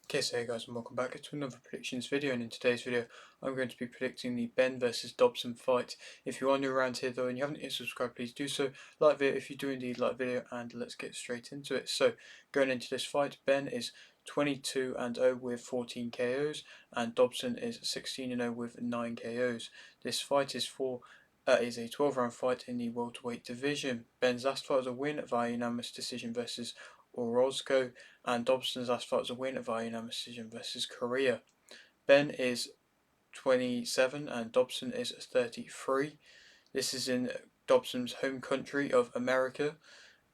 Okay, so hey guys, and welcome back to another predictions video, and in today's video I'm going to be predicting the Benn versus Dobson fight. If you are new around here though and you haven't yet subscribed, please do so. Like the video if you do indeed like the video, and let's get straight into it. So going into this fight, Benn is 22-0 with 14 KOs and Dobson is 16-0 with 9 KOs. This fight is a 12 round fight in the welterweight division. Benn's last fight was a win via unanimous decision versus Orozco, and Dobson's last fight was a win via unanimous decision versus Korea. Benn is 27 and Dobson is 33. This is in Dobson's home country of America.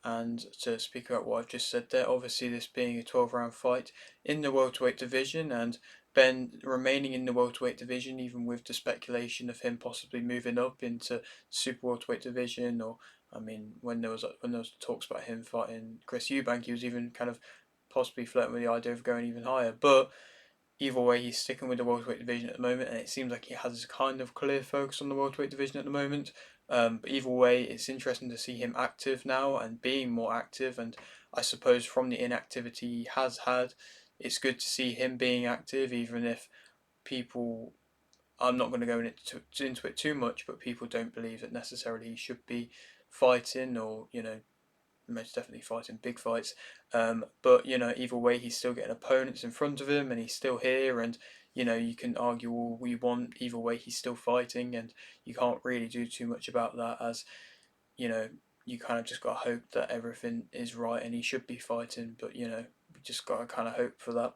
And to speak about what I've just said there, obviously this being a 12 round fight in the welterweight division, and Benn remaining in the welterweight division, even with the speculation of him possibly moving up into super welterweight division, or I mean, when there was talks about him fighting Chris Eubank, he was even kind of possibly flirting with the idea of going even higher. But either way, he's sticking with the welterweight division at the moment, and it seems like he has kind of clear focus on the welterweight division at the moment. But either way, it's interesting to see him active now and being more active. And I suppose from the inactivity he has had, it's good to see him being active, even if people. I'm not going to go into it too much, but people don't believe that necessarily he should be fighting, or most definitely fighting big fights. But either way, he's still getting opponents in front of him, and he's still here. And you can argue all we want. Either way, he's still fighting, and you can't really do too much about that. As you know, you kind of just got to hope that everything is right, and he should be fighting. But we just got to kind of hope for that.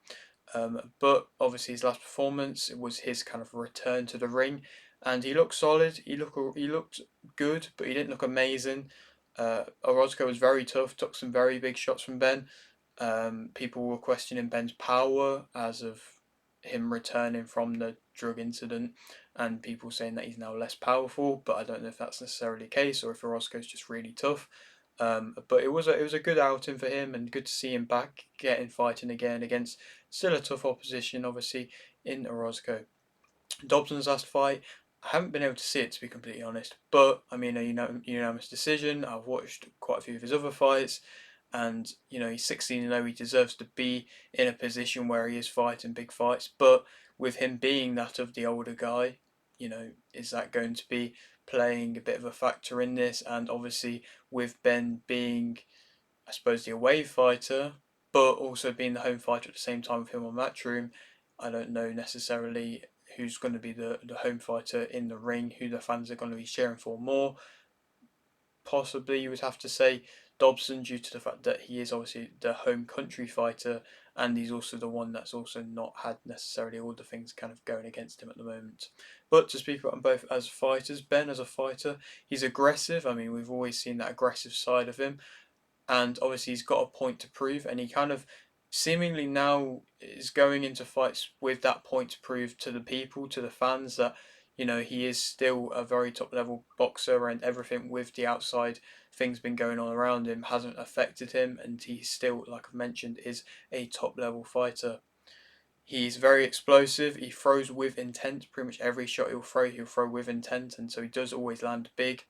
But obviously, his last performance was his kind of return to the ring, and he looked solid. He looked good, but he didn't look amazing. Orozco was very tough, took some very big shots from Benn. People were questioning Benn's power as of him returning from the drug incident, and people saying that he's now less powerful. But I don't know if that's necessarily the case, or if Orozco's just really tough. But it was a good outing for him, and good to see him back getting fighting again against still a tough opposition, obviously in Orozco. Dobson's last fight, I haven't been able to see it, to be completely honest. But I mean, a unanimous decision. I've watched quite a few of his other fights, and he's 16-0. He deserves to be in a position where he is fighting big fights. But with him being that of the older guy, is that going to be playing a bit of a factor in this? And obviously, with Benn being, I suppose, the away fighter, but also being the home fighter at the same time with him on Matchroom, I don't know necessarily who's going to be the home fighter in the ring, who the fans are going to be cheering for more. Possibly you would have to say Dobson, due to the fact that he is obviously the home country fighter, and he's also the one that's also not had necessarily all the things kind of going against him at the moment. But to speak about them both as fighters, Benn as a fighter, he's aggressive. I mean, we've always seen that aggressive side of him, and obviously he's got a point to prove, and he kind of seemingly now is going into fights with that point to prove to the people, to the fans, that he is still a very top level boxer, and everything with the outside things been going on around him hasn't affected him, and he still, like I've mentioned, is a top level fighter. He's very explosive. He throws with intent. Pretty much every shot he'll throw with intent, and so he does always land big.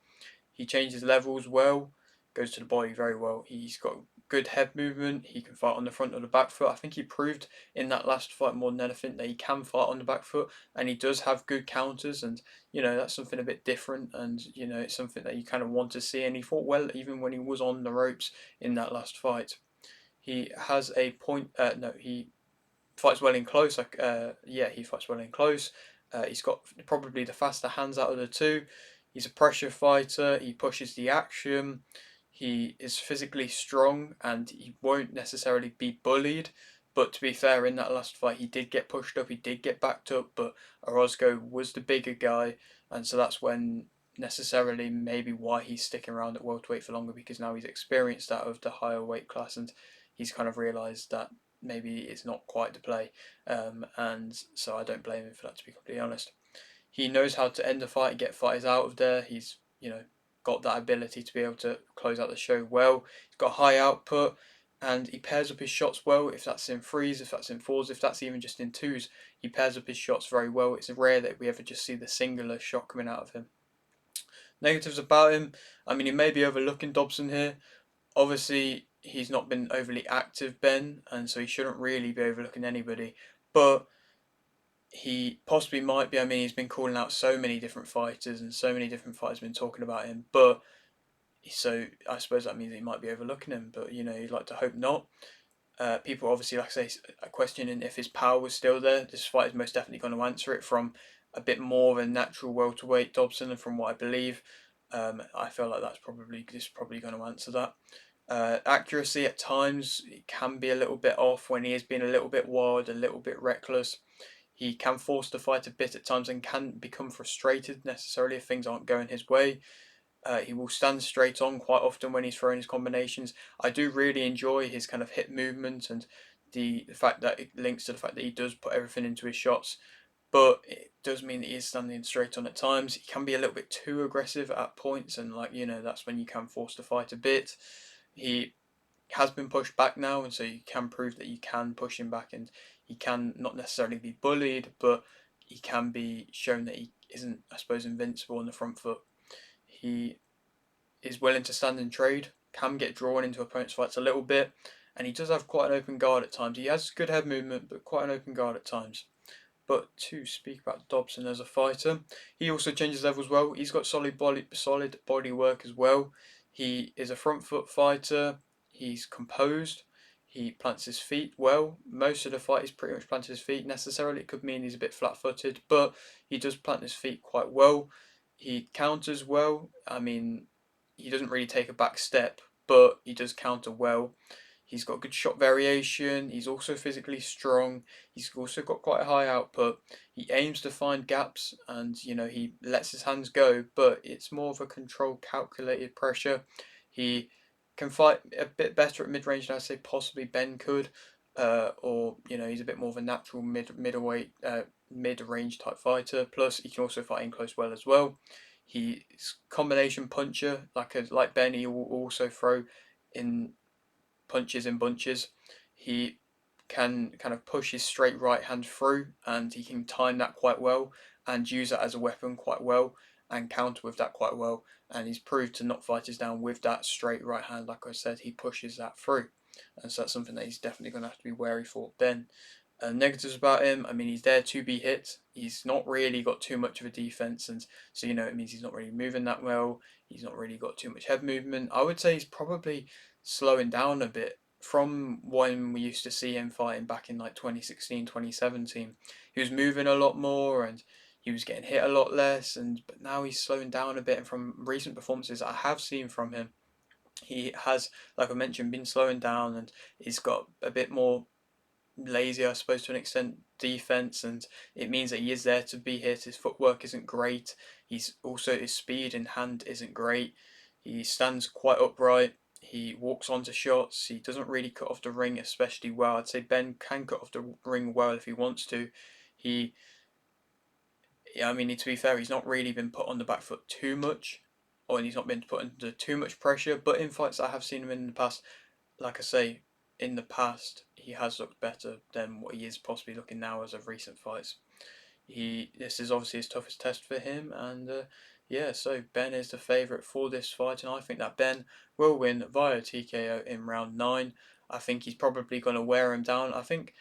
He changes levels well, goes to the body very well. He's got good head movement. He can fight on the front or the back foot. I think he proved in that last fight more than anything that he can fight on the back foot, and he does have good counters. And that's something a bit different, and it's something that you kind of want to see. And he fought well even when he was on the ropes in that last fight. He has a point. No, he fights well in close. He fights well in close. He's got probably the faster hands out of the two. He's a pressure fighter. He pushes the action. He is physically strong, and he won't necessarily be bullied. But to be fair, in that last fight, he did get pushed up. He did get backed up. But Orozco was the bigger guy, and so that's when necessarily maybe why he's sticking around at welterweight for longer, because now he's experienced out of the higher weight class, and he's kind of realised that maybe it's not quite the play, and so I don't blame him for that, to be completely honest. He knows how to end a fight and get fighters out of there. He's got that ability to be able to close out the show well. He's got high output, and he pairs up his shots well. If that's in threes, if that's in fours, if that's even just in twos, he pairs up his shots very well. It's rare that we ever just see the singular shot coming out of him. Negatives about him, I mean, he may be overlooking Dobson here. Obviously, he's not been overly active, Benn, and so he shouldn't really be overlooking anybody. But he possibly might be. I mean, he's been calling out so many different fighters, and so many different fighters have been talking about him. But so I suppose that means he might be overlooking him. But you'd like to hope not. People obviously, like I say, are questioning if his power was still there. This fight is most definitely going to answer it from a bit more of a natural welterweight Dobson, and from what I believe, I feel like this is probably going to answer that. Accuracy at times it can be a little bit off when he is being a little bit wild, a little bit reckless. He can force the fight a bit at times and can become frustrated necessarily if things aren't going his way. He will stand straight on quite often when he's throwing his combinations. I do really enjoy his kind of hip movement and the fact that it links to the fact that he does put everything into his shots, but it does mean that he is standing straight on at times. He can be a little bit too aggressive at points, and that's when you can force the fight a bit. He has been pushed back now, and so you can prove that you can push him back, and he can not necessarily be bullied, but he can be shown that he isn't, I suppose, invincible on the front foot. He is willing to stand and trade, can get drawn into opponents' fights a little bit, and he does have quite an open guard at times. He has good head movement, but quite an open guard at times. But to speak about Dobson as a fighter, he also changes levels well. He's got solid body work as well. He is a front foot fighter. He's composed. He plants his feet well. Most of the fight he's pretty much planted his feet. Necessarily, it could mean he's a bit flat-footed, but he does plant his feet quite well. He counters well. I mean, he doesn't really take a back step, but he does counter well. He's got good shot variation. He's also physically strong. He's also got quite a high output. He aims to find gaps, and he lets his hands go, but it's more of a controlled, calculated pressure. He can fight a bit better at mid-range than I'd say possibly Benn could, or he's a bit more of a natural middleweight, mid-range type fighter. Plus, he can also fight in close well as well. He's combination puncher, like Benn. He will also throw in punches in bunches. He can kind of push his straight right hand through, and he can time that quite well and use that as a weapon quite well and counter with that quite well. And he's proved to knock fighters down with that straight right hand. Like I said, he pushes that through, and so that's something that he's definitely going to have to be wary for. Then negatives about him, I mean, he's there to be hit. He's not really got too much of a defense, and so it means he's not really moving that well. He's not really got too much head movement. I would say he's probably slowing down a bit from when we used to see him fighting back in like 2016, 2017. He was moving a lot more and he was getting hit a lot less, but now he's slowing down a bit. And from recent performances I have seen from him, he has, like I mentioned, been slowing down, and he's got a bit more lazy, I suppose, to an extent, defense, and it means that he is there to be hit. His footwork isn't great. His speed in hand isn't great. He stands quite upright. He walks onto shots. He doesn't really cut off the ring especially well. I'd say Benn can cut off the ring well if he wants to. He, yeah, I mean, to be fair, he's not really been put on the back foot too much, or he's not been put under too much pressure. But in fights I have seen him in the past, like I say, in the past, he has looked better than what he is possibly looking now as of recent fights. This is obviously his toughest test for him, and yeah, so Benn is the favourite for this fight, and I think that Benn will win via TKO in round 9. I think he's probably going to wear him down. I think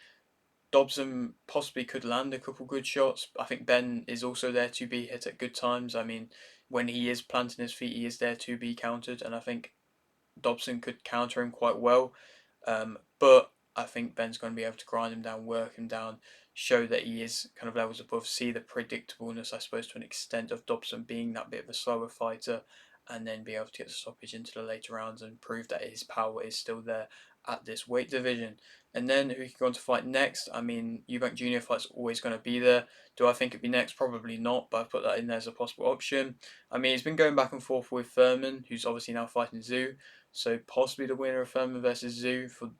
Dobson possibly could land a couple good shots. I think Benn is also there to be hit at good times. I mean, when he is planting his feet, he is there to be countered, and I think Dobson could counter him quite well. But I think Benn's going to be able to grind him down, work him down, show that he is kind of levels above, see the predictableness, I suppose, to an extent of Dobson being that bit of a slower fighter, and then be able to get the stoppage into the later rounds and prove that his power is still there at this weight division. And then who can go on to fight next? I mean, Eubank Jr. fight's always going to be there. Do I think it'd be next? Probably not, but I've put that in there as a possible option. I mean, he's been going back and forth with Furman, who's obviously now fighting Zoo. So possibly the winner of Furman versus Zoo for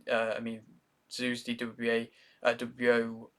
Zoo's the WBO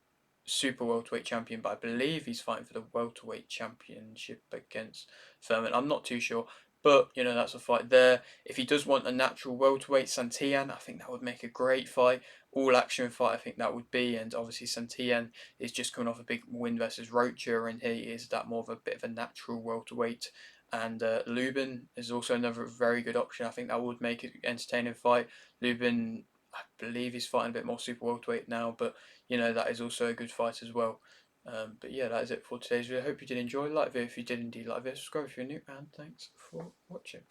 super welterweight champion, but I believe he's fighting for the welterweight championship against Furman. I'm not too sure, but that's a fight there. If he does want a natural welterweight, Santillan, I think that would make a great fight. All action fight, I think that would be, and obviously Santillan is just coming off a big win versus Rocha, and he is that more of a bit of a natural welterweight. And Lubin is also another very good option. I think that would make it an entertaining fight. Lubin, I believe he's fighting a bit more super welterweight now, but that is also a good fight as well. But yeah, that is it for today's video. I hope you did enjoy. Like the video if you did indeed. Like the video, subscribe if you're new, and thanks for watching.